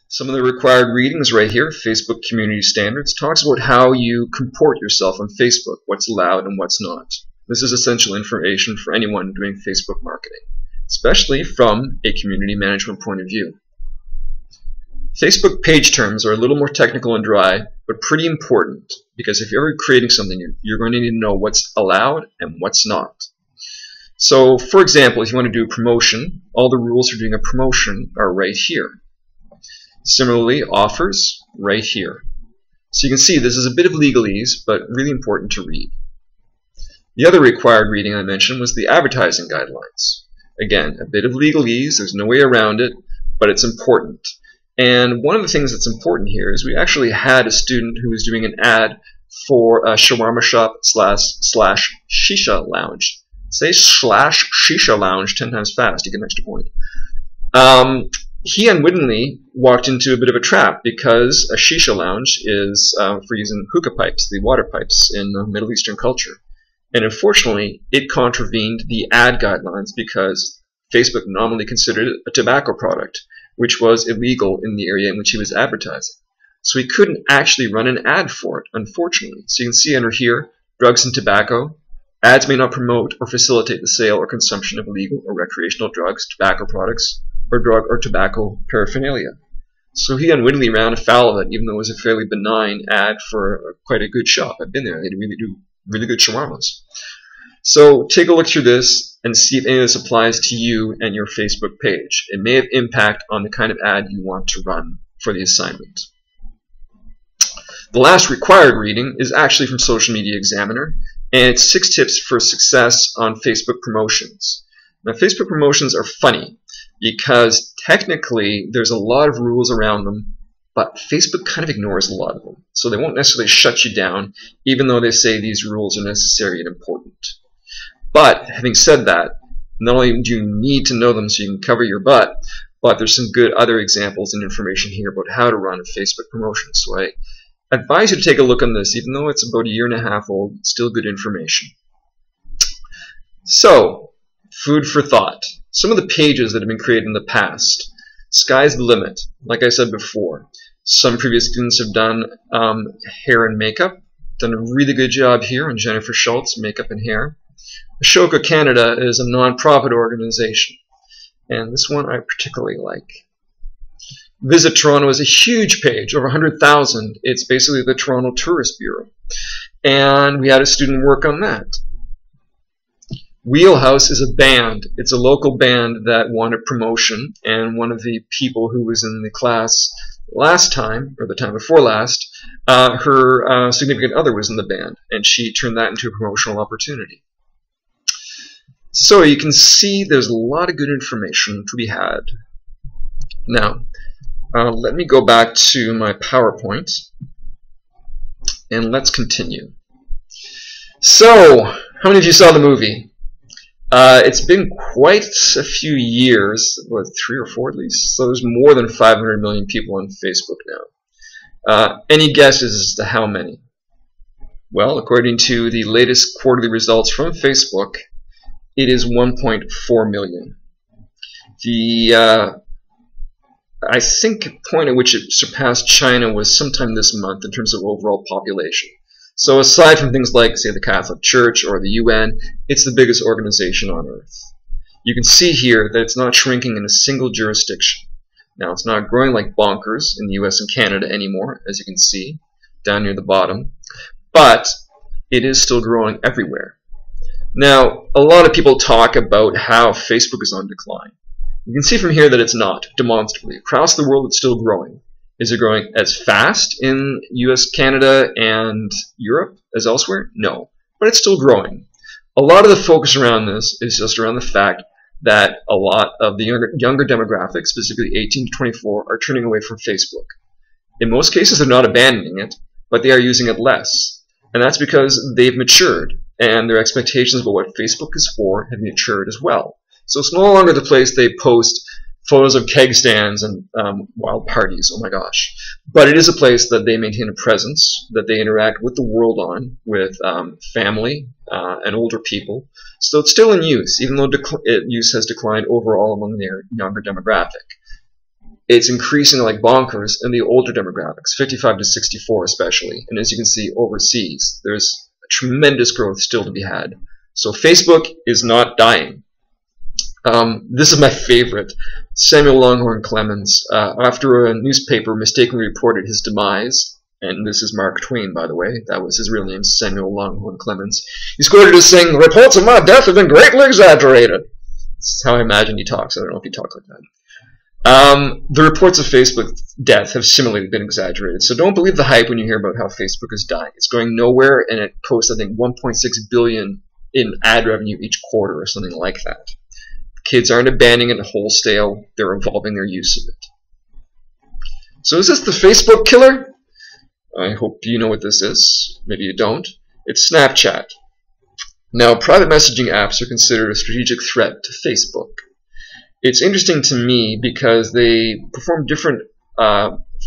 Some of the required readings right here, Facebook Community Standards, talks about how you comport yourself on Facebook, what's allowed and what's not. This is essential information for anyone doing Facebook marketing, especially from a community management point of view. Facebook page terms are a little more technical and dry, but pretty important, because if you're ever creating something, you're going to need to know what's allowed and what's not. So, for example, if you want to do a promotion, all the rules for doing a promotion are right here. Similarly, offers, right here. So you can see this is a bit of legalese, but really important to read. The other required reading I mentioned was the advertising guidelines. Again, a bit of legalese, there's no way around it, but it's important. And one of the things that's important here is we actually had a student who was doing an ad for a shawarma shop slash shisha lounge. Say slash shisha lounge 10 times fast, you get an extra point. He unwittingly walked into a bit of a trap because a shisha lounge is for using hookah pipes, the water pipes in Middle Eastern culture. And unfortunately, it contravened the ad guidelines because Facebook nominally considered it a tobacco product, which was illegal in the area in which he was advertising. So he couldn't actually run an ad for it, unfortunately. So you can see under here, drugs and tobacco. Ads may not promote or facilitate the sale or consumption of illegal or recreational drugs, tobacco products, or drug or tobacco paraphernalia. So he unwittingly ran afoul of it, even though it was a fairly benign ad for quite a good shop. I've been there. They really do really good shawarmas. So take a look through this and see if any of this applies to you and your Facebook page. It may have impact on the kind of ad you want to run for the assignment. The last required reading is actually from Social Media Examiner, and it's 6 tips for success on Facebook promotions. Now, Facebook promotions are funny because technically there's a lot of rules around them, but Facebook kind of ignores a lot of them. So they won't necessarily shut you down, even though they say these rules are necessary and important. But having said that, not only do you need to know them so you can cover your butt, but there's some good other examples and information here about how to run a Facebook promotion. So I advise you to take a look on this, even though it's about 1.5 years old, it's still good information. So, food for thought. Some of the pages that have been created in the past. Sky's the limit, like I said before. Some previous students have done hair and makeup. Done a really good job here on Jennifer Schultz, makeup and hair. Ashoka Canada is a non-profit organization, and this one I particularly like. Visit Toronto is a huge page, over 100,000. It's basically the Toronto Tourist Bureau, and we had a student work on that. Wheelhouse is a band. It's a local band that wanted promotion, and one of the people who was in the class last time, or the time before last, her significant other was in the band, and she turned that into a promotional opportunity. So you can see there's a lot of good information to be had. Now, let me go back to my PowerPoint, and let's continue. So, how many of you saw the movie? It's been quite a few years, what, 3 or 4 at least, so there's more than 500 million people on Facebook now. Any guesses as to how many? Well, according to the latest quarterly results from Facebook, it is 1.4 million. I think the point at which it surpassed China was sometime this month in terms of overall population. So aside from things like, say, the Catholic Church or the UN, it's the biggest organization on earth. You can see here that it's not shrinking in a single jurisdiction. Now, it's not growing like bonkers in the US and Canada anymore, as you can see, down near the bottom, but it is still growing everywhere. Now, a lot of people talk about how Facebook is on decline. You can see from here that it's not, demonstrably. Across the world, it's still growing. Is it growing as fast in US, Canada, and Europe as elsewhere? No, but it's still growing. A lot of the focus around this is just around the fact that a lot of the younger demographics, specifically 18 to 24, are turning away from Facebook. In most cases, they're not abandoning it, but they are using it less. And that's because they've matured, and their expectations about what Facebook is for have matured as well. So it's no longer the place they post photos of keg stands and wild parties, oh my gosh. But it is a place that they maintain a presence, that they interact with the world on, with family and older people. So it's still in use, even though use has declined overall among their younger demographic. it's increasing like bonkers in the older demographics, 55 to 64 especially. And as you can see overseas, there's a tremendous growth still to be had. So Facebook is not dying. This is my favorite. Samuel Longhorn Clemens, after a newspaper mistakenly reported his demise, and this is Mark Twain, by the way, that was his real name, Samuel Longhorn Clemens, he's quoted as saying, "Reports of my death have been greatly exaggerated." That's how I imagine he talks. I don't know if he talks like that. The reports of Facebook's death have similarly been exaggerated, so don't believe the hype when you hear about how Facebook is dying. It's going nowhere, and it posts, I think, 1.6 billion in ad revenue each quarter or something like that. Kids aren't abandoning it wholesale, they're evolving their use of it. So is this the Facebook killer? I hope you know what this is. Maybe you don't. It's Snapchat. Now, private messaging apps are considered a strategic threat to Facebook. It's interesting to me because they perform different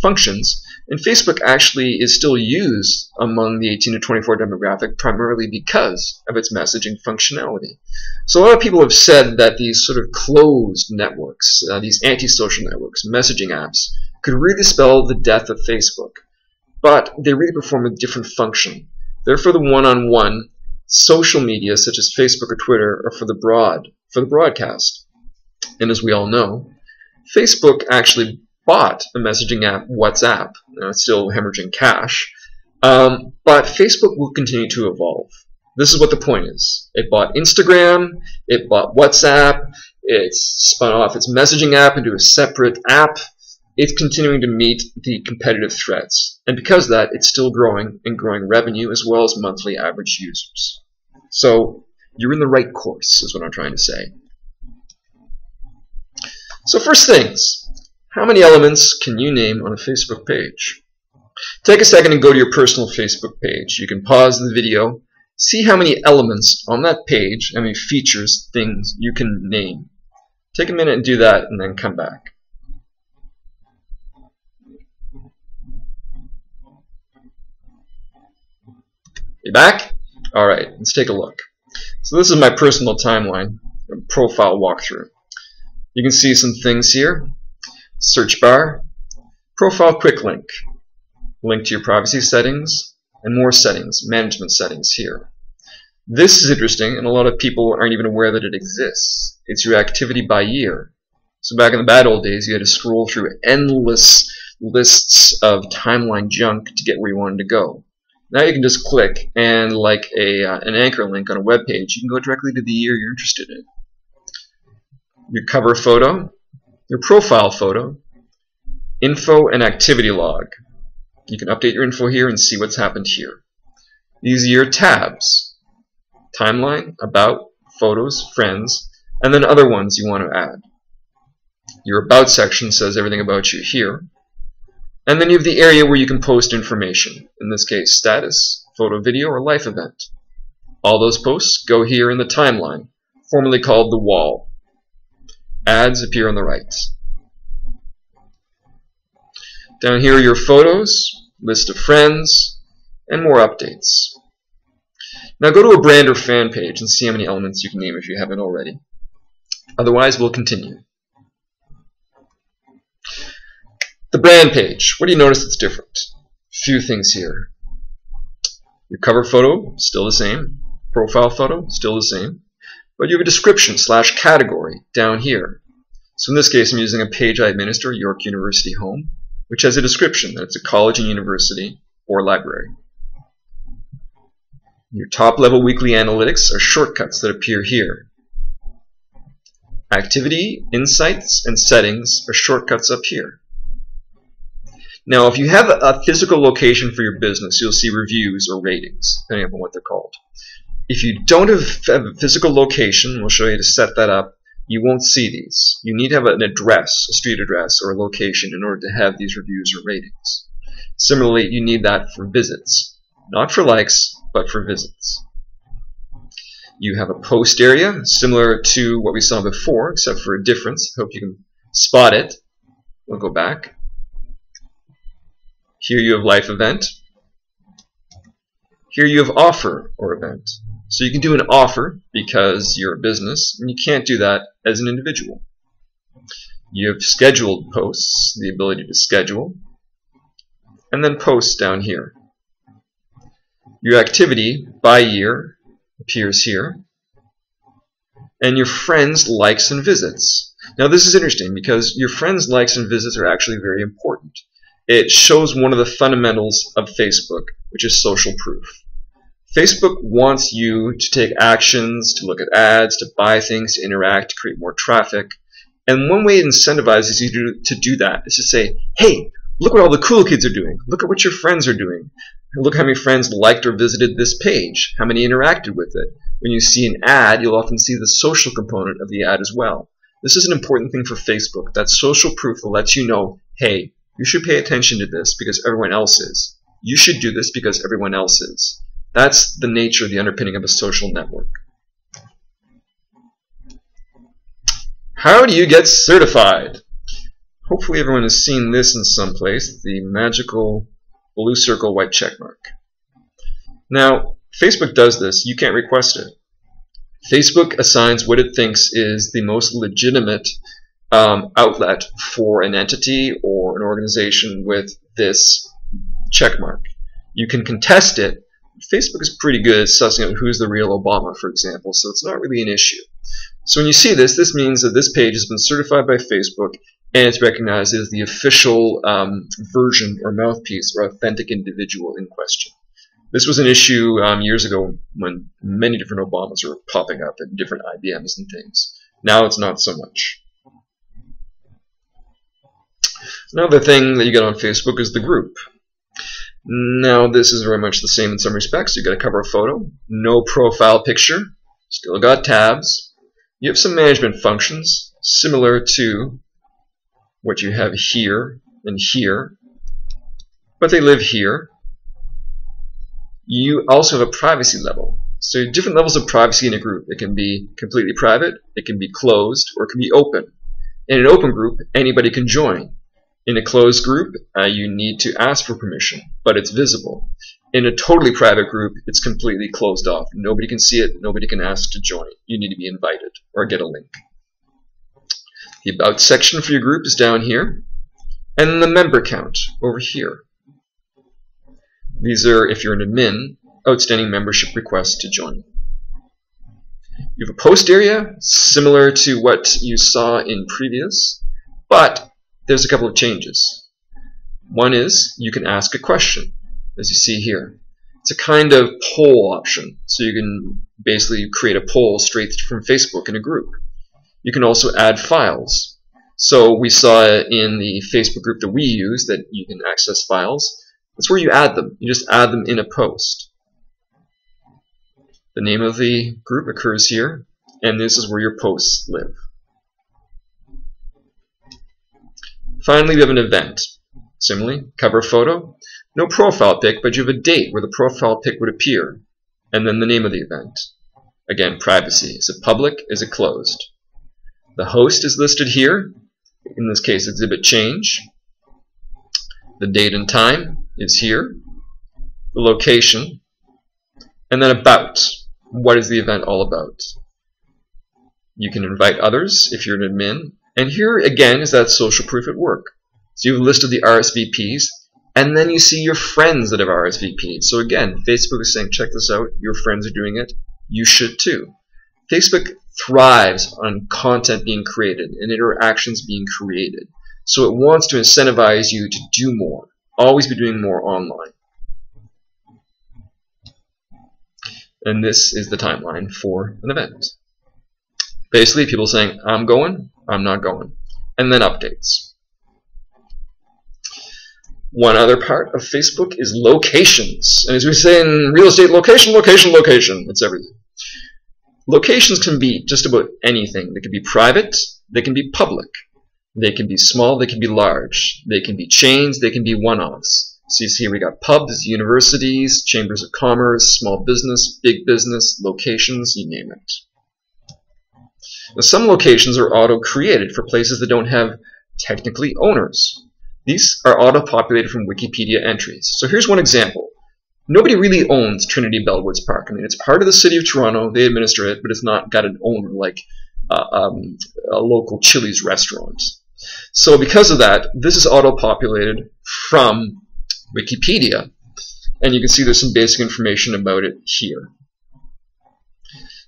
functions, and Facebook actually is still used among the 18 to 24 demographic primarily because of its messaging functionality. So a lot of people have said that these sort of closed networks, these anti-social networks, messaging apps, could really spell the death of Facebook. But they really perform a different function. They're for the one-on-one. Social media, such as Facebook or Twitter, are for the broadcast. And as we all know, Facebook actually bought a messaging app, WhatsApp. Now it's still hemorrhaging cash. But Facebook will continue to evolve. This is what the point is. It bought Instagram, it bought WhatsApp, it's spun off its messaging app into a separate app. It's continuing to meet the competitive threats. And because of that, it's still growing and growing revenue as well as monthly average users. So you're in the right course, is what I'm trying to say. So first things, how many elements can you name on a Facebook page? Take a second and go to your personal Facebook page. You can pause the video, see how many elements on that page, how many features, things you can name. Take a minute and do that and then come back. You back? Alright, let's take a look. So this is my personal timeline, profile walkthrough. You can see some things here. Search bar, profile quick link, link to your privacy settings, and more settings, management settings here. This is interesting, and a lot of people aren't even aware that it exists. It's your activity by year. So back in the bad old days, you had to scroll through endless lists of timeline junk to get where you wanted to go. Now you can just click, and like an anchor link on a web page, you can go directly to the year you're interested in. Your cover photo, your profile photo, info and activity log. You can update your info here and see what's happened here. These are your tabs. Timeline, about, photos, friends, and then other ones you want to add. Your about section says everything about you here. And then you have the area where you can post information. In this case, status, photo, video, or life event. All those posts go here in the timeline, formerly called the wall. Ads appear on the right. Down here are your photos, list of friends, and more updates. Now go to a brand or fan page and see how many elements you can name if you haven't already. Otherwise, we'll continue. The brand page. What do you notice that's different? Few things here. Your cover photo, still the same. Profile photo, still the same. But you have a description / category down here. So in this case, I'm using a page I administer, York University Home, which has a description that it's a college and university or library. Your top-level weekly analytics are shortcuts that appear here. Activity, insights, and settings are shortcuts up here. Now, if you have a physical location for your business, you'll see reviews or ratings, depending on what they're called. If you don't have a physical location, we'll show you to set that up, you won't see these. You need to have an address, a street address, or a location in order to have these reviews or ratings. Similarly, you need that for visits. Not for likes, but for visits. You have a post area, similar to what we saw before, except for a difference. Hope you can spot it. We'll go back. Here you have life event. Here you have offer or event. So you can do an offer because you're a business, and you can't do that as an individual. You have scheduled posts, the ability to schedule, and then posts down here. Your activity by year appears here, and your friends' likes and visits. Now this is interesting because your friends' likes and visits are actually very important. It shows one of the fundamentals of Facebook, which is social proof. Facebook wants you to take actions, to look at ads, to buy things, to interact, to create more traffic. And one way it incentivizes you to do that is to say, hey, look what all the cool kids are doing. Look at what your friends are doing. Look how many friends liked or visited this page, how many interacted with it. When you see an ad, you'll often see the social component of the ad as well. This is an important thing for Facebook. That social proof will let you know, hey, you should pay attention to this because everyone else is. You should do this because everyone else is. That's the nature, the underpinning of a social network. How do you get certified? Hopefully everyone has seen this in some place, the magical blue circle white check mark. Now, Facebook does this. You can't request it. Facebook assigns what it thinks is the most legitimate outlet for an entity or an organization with this check mark. You can contest it. Facebook is pretty good at sussing out who's the real Obama, for example, so it's not really an issue. So when you see this, this means that this page has been certified by Facebook and it's recognized as the official version or mouthpiece or authentic individual in question. This was an issue years ago when many different Obamas were popping up and different IBMs and things. Now it's not so much. Another thing that you get on Facebook is the group. Now this is very much the same in some respects. You've got a cover photo, no profile picture, still got tabs. You have some management functions similar to what you have here and here, but they live here. You also have a privacy level. So different levels of privacy in a group. It can be completely private, it can be closed, or it can be open. In an open group, anybody can join. In a closed group, you need to ask for permission, but it's visible. In a totally private group, it's completely closed off. Nobody can see it, nobody can ask to join. You need to be invited or get a link. The About section for your group is down here, and the member count over here. These are, if you're an admin, outstanding membership requests to join. You have a post area, similar to what you saw in previous, but there's a couple of changes. One is you can ask a question, as you see here. It's a kind of poll option, so you can basically create a poll straight from Facebook in a group. You can also add files. So we saw in the Facebook group that we use that you can access files. That's where you add them. You just add them in a post. The name of the group occurs here, and this is where your posts live. Finally, we have an event. Similarly, cover photo, no profile pic, but you have a date where the profile pic would appear, and then the name of the event. Again, privacy. Is it public? Is it closed? The host is listed here, in this case exhibit change. The date and time is here. The location. And then about. What is the event all about? You can invite others if you're an admin. And here again is that social proof at work. So you've listed the RSVPs, and then you see your friends that have RSVP'd. So again, Facebook is saying, check this out, your friends are doing it, you should too. Facebook thrives on content being created and interactions being created. So it wants to incentivize you to do more, always be doing more online. And this is the timeline for an event. Basically, people saying, I'm going, I'm not going, and then updates. One other part of Facebook is locations. And as we say in real estate, location, location, location. It's everything. Locations can be just about anything. They can be private, they can be public. They can be small, they can be large. They can be chains, they can be one-offs. So you see we got pubs, universities, chambers of commerce, small business, big business, locations, you name it. Now, some locations are auto-created for places that don't have technically owners. These are auto-populated from Wikipedia entries. So here's one example. Nobody really owns Trinity Bellwoods Park. I mean, it's part of the City of Toronto, they administer it, but it's not got an owner like a local Chili's restaurant. So because of that, this is auto-populated from Wikipedia, and you can see there's some basic information about it here.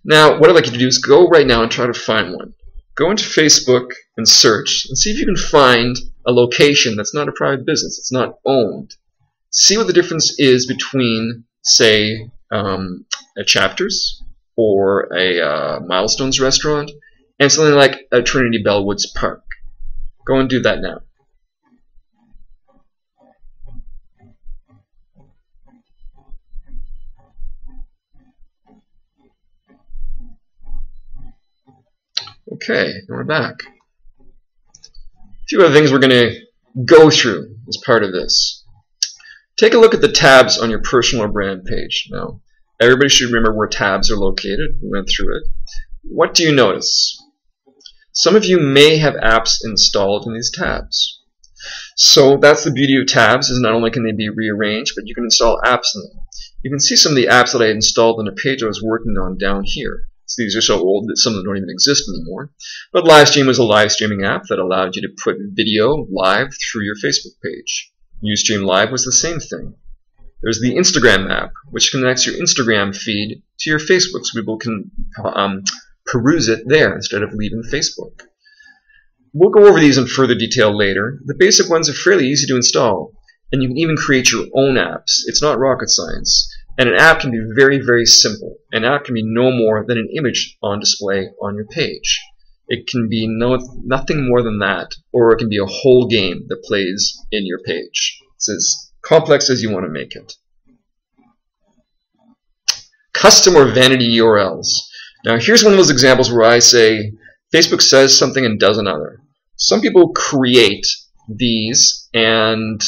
Now, what I'd like you to do is go right now and try to find one. Go into Facebook and search, and see if you can find a location that's not a private business, it's not owned. See what the difference is between, say, a Chapters or a Milestones restaurant and something like a Trinity Bellwoods Park. Go and do that now. Okay, and we're back. A few other things we're going to go through as part of this. Take a look at the tabs on your personal or brand page. Now, everybody should remember where tabs are located. We went through it. What do you notice? Some of you may have apps installed in these tabs. So that's the beauty of tabs, is not only can they be rearranged, but you can install apps in them. You can see some of the apps that I installed on a page I was working on down here. So these are so old that some of them don't even exist anymore. But Livestream was a live streaming app that allowed you to put video live through your Facebook page. Ustream Live was the same thing. There's the Instagram app, which connects your Instagram feed to your Facebook, so people can peruse it there instead of leaving Facebook. We'll go over these in further detail later. The basic ones are fairly easy to install, and you can even create your own apps. It's not rocket science. And an app can be very, very simple. An app can be no more than an image on display on your page. It can be nothing more than that, or it can be a whole game that plays in your page. It's as complex as you want to make it. Custom or vanity URLs. Now here's one of those examples where I say Facebook says something and does another. Some people create these and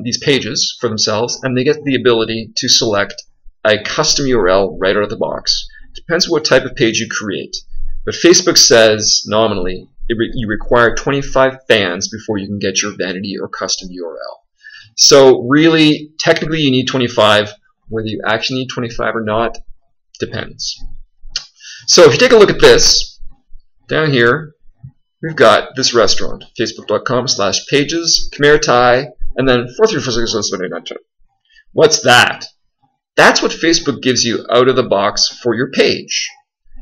these pages for themselves, and they get the ability to select a custom URL right out of the box. Depends on what type of page you create. But Facebook says nominally you require 25 fans before you can get your vanity or custom URL. So really, technically you need 25. Whether you actually need 25 or not depends. So if you take a look at this, down here we've got this restaurant, facebook.com/pages, Khmer Thai, and then 43466. What's that? That's what Facebook gives you out of the box for your page.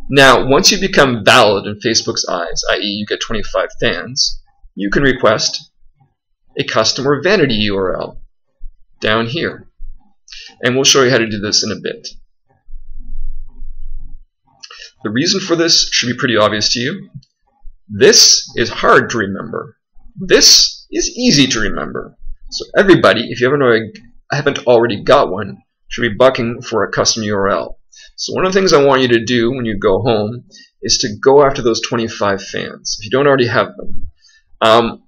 Now, once you become valid in Facebook's eyes, i.e. you get 25 fans, you can request a custom or vanity URL down here. And we'll show you how to do this in a bit. The reason for this should be pretty obvious to you. This is hard to remember. This is easy to remember. So everybody, if you haven't already got one, should be bucking for a custom URL. So one of the things I want you to do when you go home is to go after those 25 fans, if you don't already have them.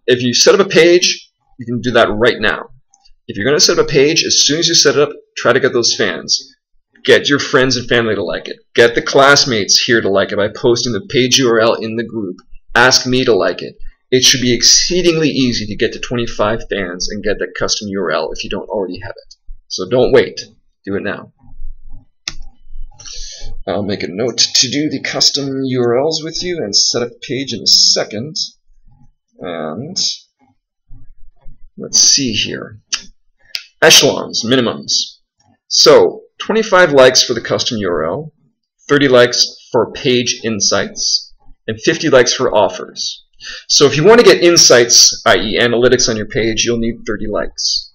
If you set up a page, you can do that right now. If you're going to set up a page, as soon as you set it up, try to get those fans. Get your friends and family to like it. Get the classmates here to like it by posting the page URL in the group. Ask me to like it. It should be exceedingly easy to get to 25 fans and get that custom URL if you don't already have it. So don't wait. Do it now. I'll make a note to do the custom URLs with you and set up a page in a second. And let's see here. Echelons, minimums. So 25 likes for the custom URL, 30 likes for page insights, and 50 likes for offers. So if you want to get insights, i.e. analytics on your page, you'll need 30 likes.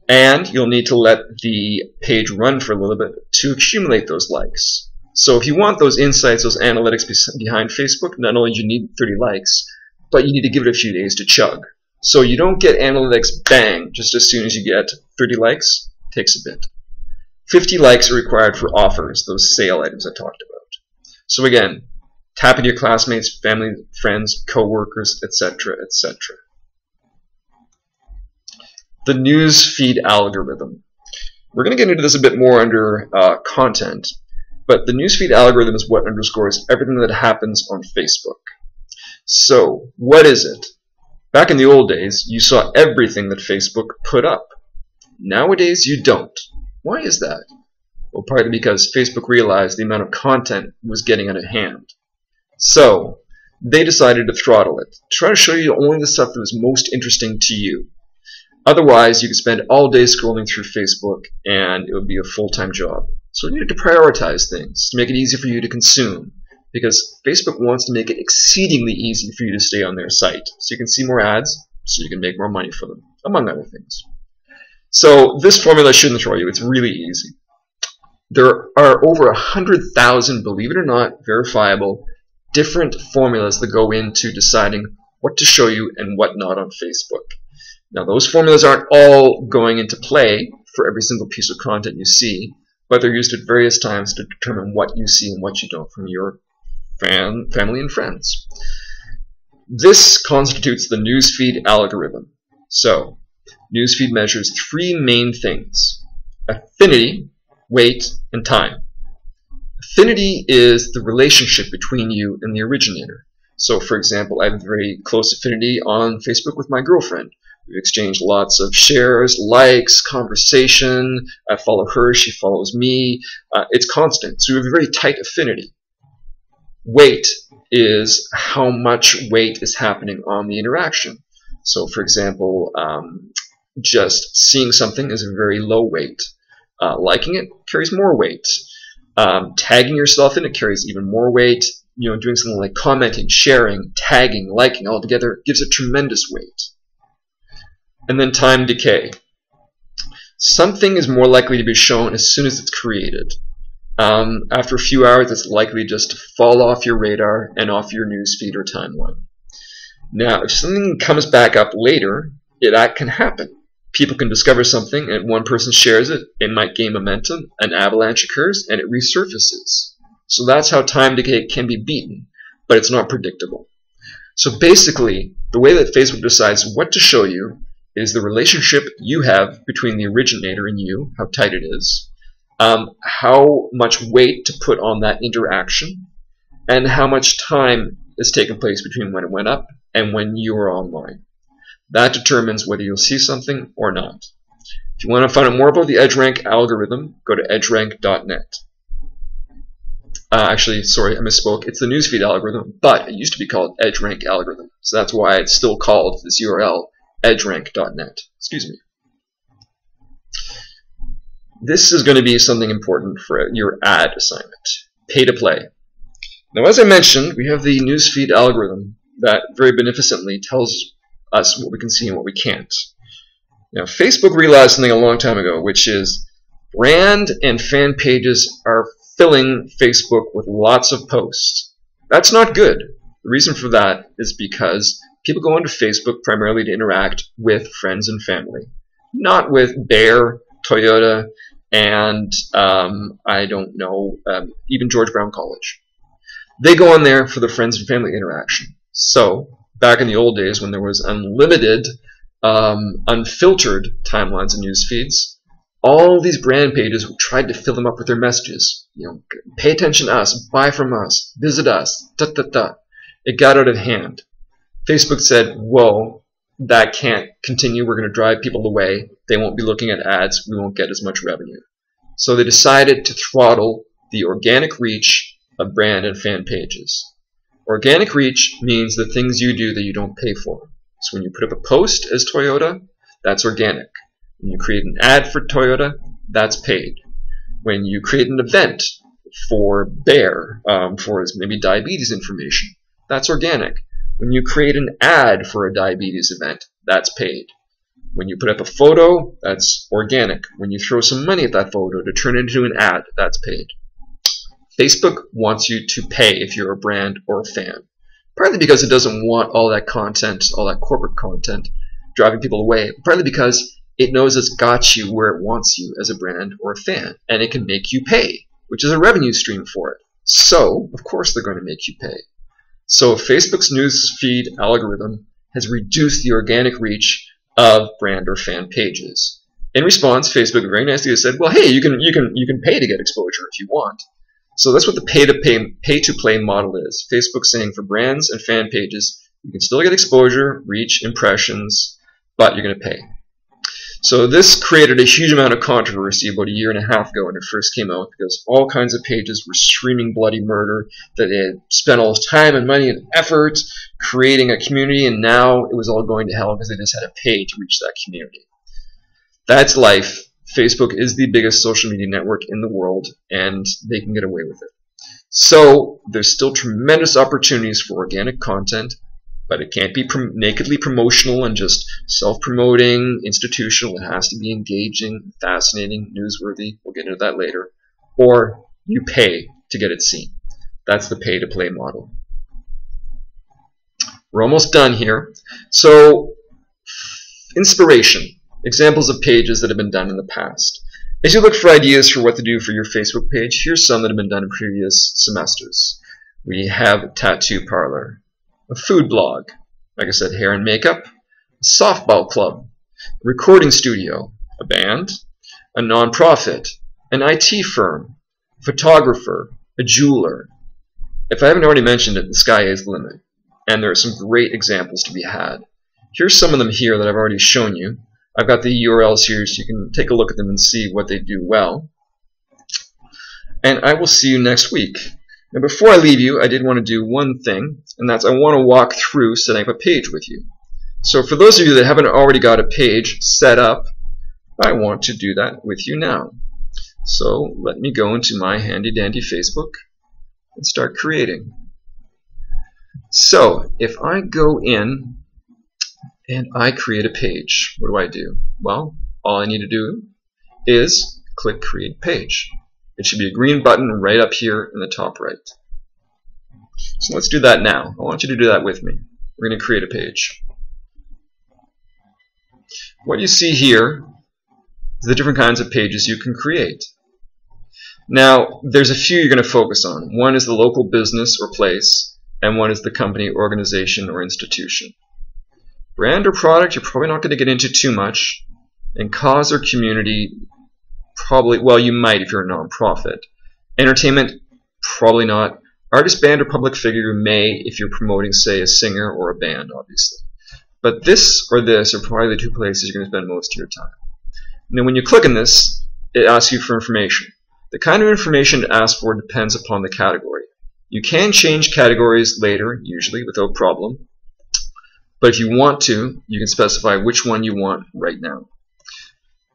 And you'll need to let the page run for a little bit to accumulate those likes. So if you want those insights, those analytics behind Facebook, not only do you need 30 likes, but you need to give it a few days to chug. So you don't get analytics bang just as soon as you get 30 likes. It takes a bit. 50 likes are required for offers, those sale items I talked about. So again, tap into your classmates, family, friends, co-workers, etc., etc. The newsfeed algorithm. We're going to get into this a bit more under content, but the newsfeed algorithm is what underscores everything that happens on Facebook. So, what is it? Back in the old days, you saw everything that Facebook put up. Nowadays, you don't. Why is that? Well, partly because Facebook realized the amount of content was getting out of hand. So, they decided to throttle it. Try to show you only the stuff that was most interesting to you. Otherwise, you could spend all day scrolling through Facebook and it would be a full-time job. So we needed to prioritize things to make it easy for you to consume, because Facebook wants to make it exceedingly easy for you to stay on their site. So you can see more ads, so you can make more money for them, among other things. So this formula shouldn't throw you. It's really easy. There are over 100,000, believe it or not, verifiable different formulas that go into deciding what to show you and what not on Facebook. Now, those formulas aren't all going into play for every single piece of content you see, but they're used at various times to determine what you see and what you don't from your family and friends. This constitutes the newsfeed algorithm. So, newsfeed measures three main things: affinity, weight, and time. Affinity is the relationship between you and the originator. So, for example, I have a very close affinity on Facebook with my girlfriend. We've exchanged lots of shares, likes, conversation. I follow her, she follows me. It's constant, so we have a very tight affinity. Weight is how much weight is happening on the interaction. So, for example, just seeing something is a very low weight. Liking it carries more weight. Tagging yourself in it carries even more weight. You know, doing something like commenting, sharing, tagging, liking all together gives it tremendous weight. And then time decay. Something is more likely to be shown as soon as it's created. After a few hours, it's likely just to fall off your radar and off your newsfeed or timeline. Now, if something comes back up later, that can happen. People can discover something, and one person shares it, it might gain momentum, an avalanche occurs, and it resurfaces. So that's how time decay can be beaten, but it's not predictable. So basically, the way that Facebook decides what to show you is the relationship you have between the originator and you, how tight it is, how much weight to put on that interaction, and how much time has taken place between when it went up and when you were online. That determines whether you'll see something or not. If you want to find out more about the EdgeRank algorithm, go to edgerank.net. Actually, sorry, I misspoke. It's the newsfeed algorithm, but it used to be called EdgeRank algorithm. So that's why it's still called this URL, edgerank.net. Excuse me. This is going to be something important for your ad assignment. Pay to play. Now, as I mentioned, we have the newsfeed algorithm that very beneficently tells us what we can see and what we can't. Now, Facebook realized something a long time ago, which is brand and fan pages are filling Facebook with lots of posts. That's not good. The reason for that is because people go onto Facebook primarily to interact with friends and family, not with Bayer, Toyota, and I don't know, even George Brown College. They go on there for the friends and family interaction. So, back in the old days when there was unlimited, unfiltered timelines and news feeds, all these brand pages tried to fill them up with their messages. You know, pay attention to us, buy from us, visit us, da da da. It got out of hand. Facebook said, whoa, that can't continue. We're going to drive people away. They won't be looking at ads. We won't get as much revenue. So they decided to throttle the organic reach of brand and fan pages. Organic reach means the things you do that you don't pay for. So when you put up a post as Toyota, that's organic. When you create an ad for Toyota, that's paid. When you create an event for Bayer, for maybe diabetes information, that's organic. When you create an ad for a diabetes event, that's paid. When you put up a photo, that's organic. When you throw some money at that photo to turn it into an ad, that's paid. Facebook wants you to pay if you're a brand or a fan. Partly because it doesn't want all that content, all that corporate content, driving people away. Partly because it knows it's got you where it wants you as a brand or a fan. And it can make you pay, which is a revenue stream for it. So, of course they're going to make you pay. So Facebook's newsfeed algorithm has reduced the organic reach of brand or fan pages. In response, Facebook very nicely has said, well, hey, you can pay to get exposure if you want. So that's what the pay-to-play model is. Facebook saying for brands and fan pages, you can still get exposure, reach, impressions, but you're going to pay. So this created a huge amount of controversy about a year and a half ago when it first came out, because all kinds of pages were screaming bloody murder, that they had spent all this time and money and effort creating a community, and now it was all going to hell because they just had to pay to reach that community. That's life. Facebook is the biggest social media network in the world, and they can get away with it. So there's still tremendous opportunities for organic content, but it can't be nakedly promotional and just self-promoting, institutional. It has to be engaging, fascinating, newsworthy. We'll get into that later. Or you pay to get it seen. That's the pay-to-play model. We're almost done here. So, inspiration. Examples of pages that have been done in the past. As you look for ideas for what to do for your Facebook page, here's some that have been done in previous semesters. We have a tattoo parlor, a food blog, like I said, hair and makeup, a softball club, a recording studio, a band, a nonprofit, an IT firm, a photographer, a jeweler. If I haven't already mentioned it, the sky is the limit, and there are some great examples to be had. Here's some of them here that I've already shown you. I've got the URLs here so you can take a look at them and see what they do well. And I will see you next week. Now before I leave you, I did want to do one thing, and that's I want to walk through setting up a page with you. So for those of you that haven't already got a page set up, I want to do that with you now. So let me go into my handy dandy Facebook and start creating. So if I go in and I create a page, what do? Well, all I need to do is click Create Page. It should be a green button right up here in the top right. So let's do that now. I want you to do that with me. We're going to create a page. What you see here is the different kinds of pages you can create. Now, there's a few you're going to focus on. One is the local business or place, and one is the company, organization, or institution. Brand or product, you're probably not going to get into too much. And cause or community, probably, well, you might if you're a nonprofit. Entertainment, probably not. Artist, band, or public figure, you may if you're promoting, say, a singer or a band, obviously. But this or this are probably the two places you're going to spend most of your time. Now, when you click on this, it asks you for information. The kind of information to ask for depends upon the category. You can change categories later, usually, without problem. But if you want to, you can specify which one you want right now.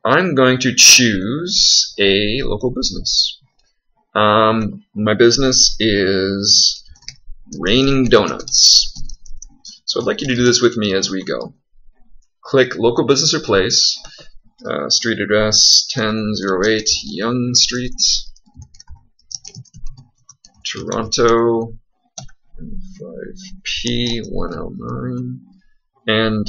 I'm going to choose a local business. My business is Raining Donuts. So I'd like you to do this with me as we go. Click local business or place, street address 1008 Yonge Street, Toronto, 5P1L9, and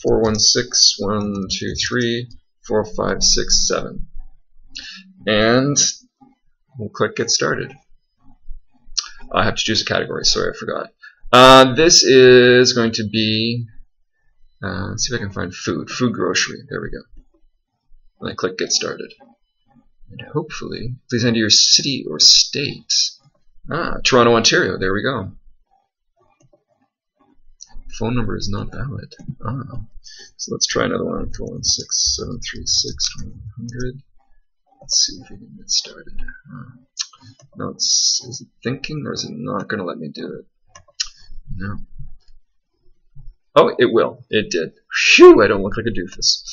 416-123-4567. And we'll click Get Started. I have to choose a category. Sorry, I forgot. This is going to be, let's see if I can find food grocery. There we go. And I click Get Started. And hopefully, please enter your city or state. Toronto, Ontario. There we go. Phone number is not valid. So let's try another one. 416-736-2100. Let's see if we can get started. No, is it thinking or is it not going to let me do it? No. Oh, it will. It did. Phew, I don't look like a doofus.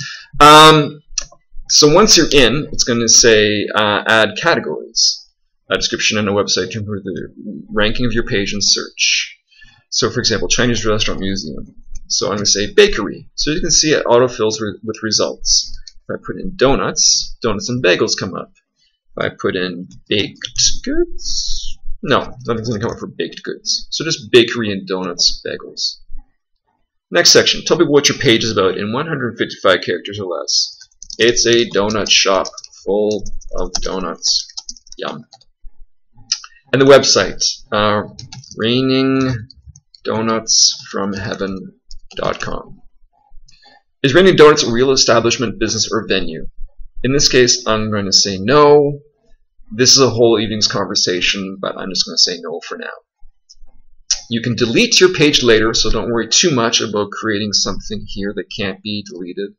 So once you're in, it's going to say add categories, a description and a website to improve the ranking of your page in search. So for example, Chinese restaurant museum. So I'm going to say bakery. So you can see it autofills with results. If I put in donuts, donuts and bagels come up. If I put in baked goods, no, nothing's going to come up for baked goods. So just bakery and donuts, bagels. Next section, tell people what your page is about in 155 characters or less. It's a donut shop full of donuts. Yum. And the website, rainingdonutsfromheaven.com. Is Raining Donuts a real establishment, business, or venue? In this case, I'm going to say no. This is a whole evening's conversation, but I'm just going to say no for now. You can delete your page later, so don't worry too much about creating something here that can't be deleted.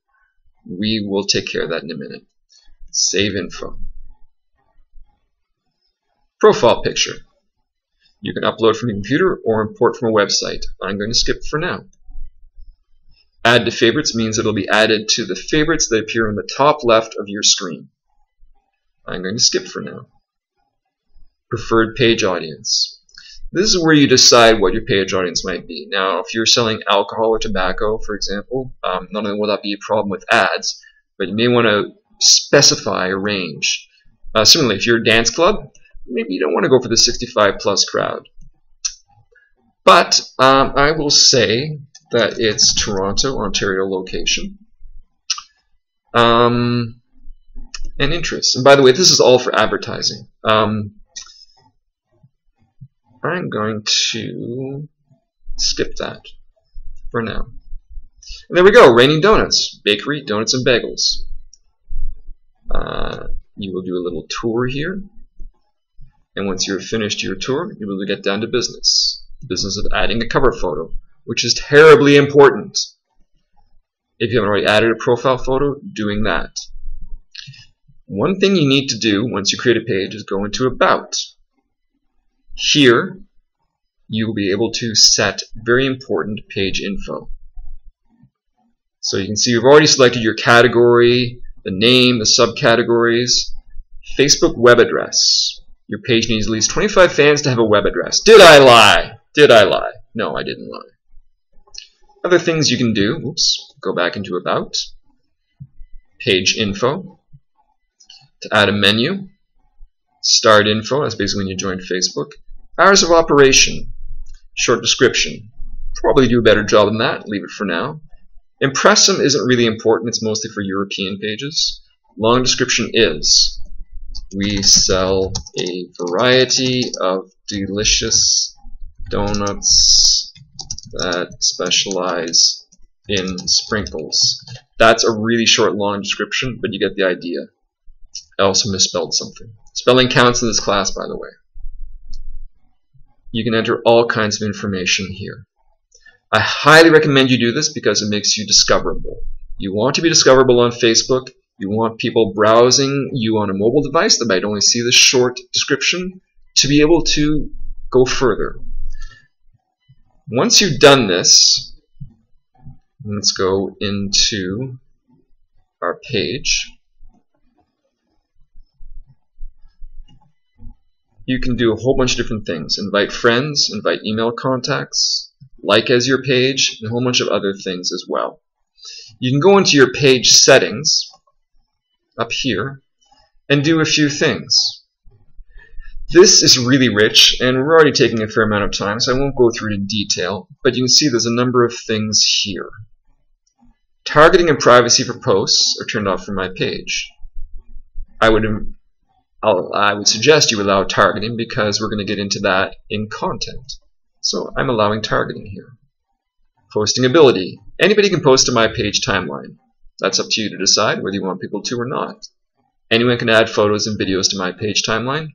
We will take care of that in a minute. Save info. Profile picture. You can upload from your computer or import from a website. I'm going to skip for now. Add to favorites means it'll be added to the favorites that appear on the top left of your screen. I'm going to skip for now. Preferred page audience. This is where you decide what your page audience might be. Now, if you're selling alcohol or tobacco, for example, not only will that be a problem with ads, but you may want to specify a range. Similarly, if you're a dance club, maybe you don't want to go for the 65+ crowd. But I will say that it's Toronto, Ontario location. And interests. And by the way, this is all for advertising. I'm going to skip that for now. And there we go, Raining Donuts, bakery, donuts and bagels. You will do a little tour here. And once you're finished your tour, you'll be able to get down to business. The business of adding a cover photo, which is terribly important. If you haven't already added a profile photo, doing that. One thing you need to do once you create a page is go into About. Here, you will be able to set very important page info. So you can see you've already selected your category, the name, the subcategories, Facebook web address. Your page needs at least 25 fans to have a web address. Did I lie? Did I lie? No, I didn't lie. Other things you can do, oops, go back into About, Page Info, to add a menu, Start Info, that's basically when you join Facebook, Hours of Operation, Short Description, probably do a better job than that, leave it for now. Impressum isn't really important, it's mostly for European pages. Long description is, we sell a variety of delicious donuts that specialize in sprinkles. That's a really short, long description, but you get the idea. I also misspelled something. Spelling counts in this class, by the way. You can enter all kinds of information here. I highly recommend you do this because it makes you discoverable. You want to be discoverable on Facebook. You want people browsing you on a mobile device that might only see the short description to be able to go further. Once you've done this, let's go into our page. You can do a whole bunch of different things. Invite friends, invite email contacts, like as your page, and a whole bunch of other things as well. You can go into your page settings up here and do a few things. This is really rich, and we're already taking a fair amount of time, so I won't go through it in detail, but you can see there's a number of things here. Targeting and privacy for posts are turned off from my page. I would suggest you allow targeting because we're going to get into that in content. So I'm allowing targeting here. Posting ability. Anybody can post to my page timeline. That's up to you to decide whether you want people to or not. Anyone can add photos and videos to my page timeline.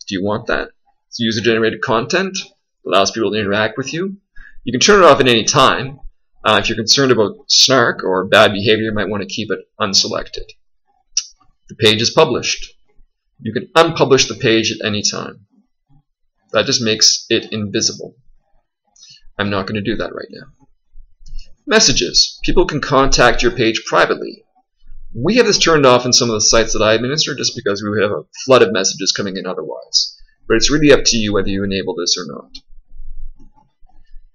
Do you want that? It's user-generated content. Allows people to interact with you. You can turn it off at any time. If you're concerned about snark or bad behavior, you might want to keep it unselected. The page is published. You can unpublish the page at any time. That just makes it invisible. I'm not going to do that right now. Messages. People can contact your page privately. We have this turned off in some of the sites that I administer just because we would have a flood of messages coming in otherwise. But it's really up to you whether you enable this or not.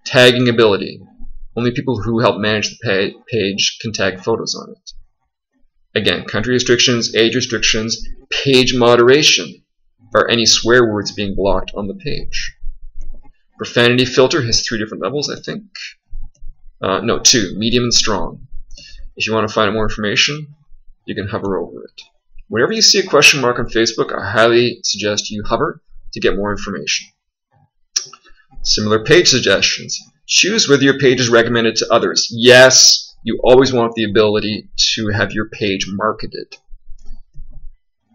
Tagging ability. Only people who help manage the page can tag photos on it. Again, country restrictions, age restrictions, page moderation. Are any swear words being blocked on the page? Profanity filter has 3 different levels, I think. No, 2, medium and strong. If you want to find out more information, you can hover over it. Whenever you see a question mark on Facebook, I highly suggest you hover to get more information. Similar page suggestions. Choose whether your page is recommended to others. Yes, you always want the ability to have your page marketed.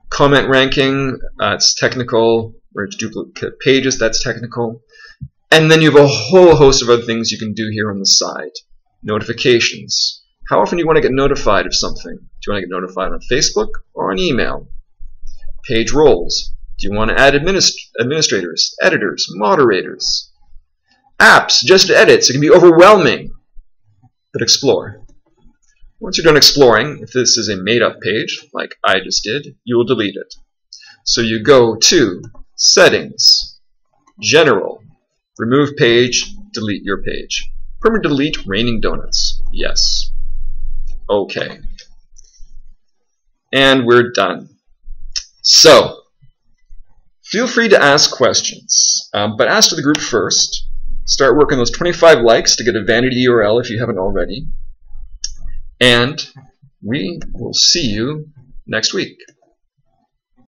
Comment ranking, it's technical. Where it's duplicate pages, that's technical. And then you have a whole host of other things you can do here on the side. Notifications. How often do you want to get notified of something? Do you want to get notified on Facebook or on email? Page roles. Do you want to add administrators, editors, moderators? Apps, just edits. It can be overwhelming. But explore. Once you're done exploring, if this is a made-up page, like I just did, you will delete it. So you go to Settings, General, Remove Page, Delete your page. Permanent delete Raining Donuts. Yes. Okay. And we're done. So, feel free to ask questions, but ask to the group first. Start working those 25 likes to get a vanity URL if you haven't already. And we will see you next week.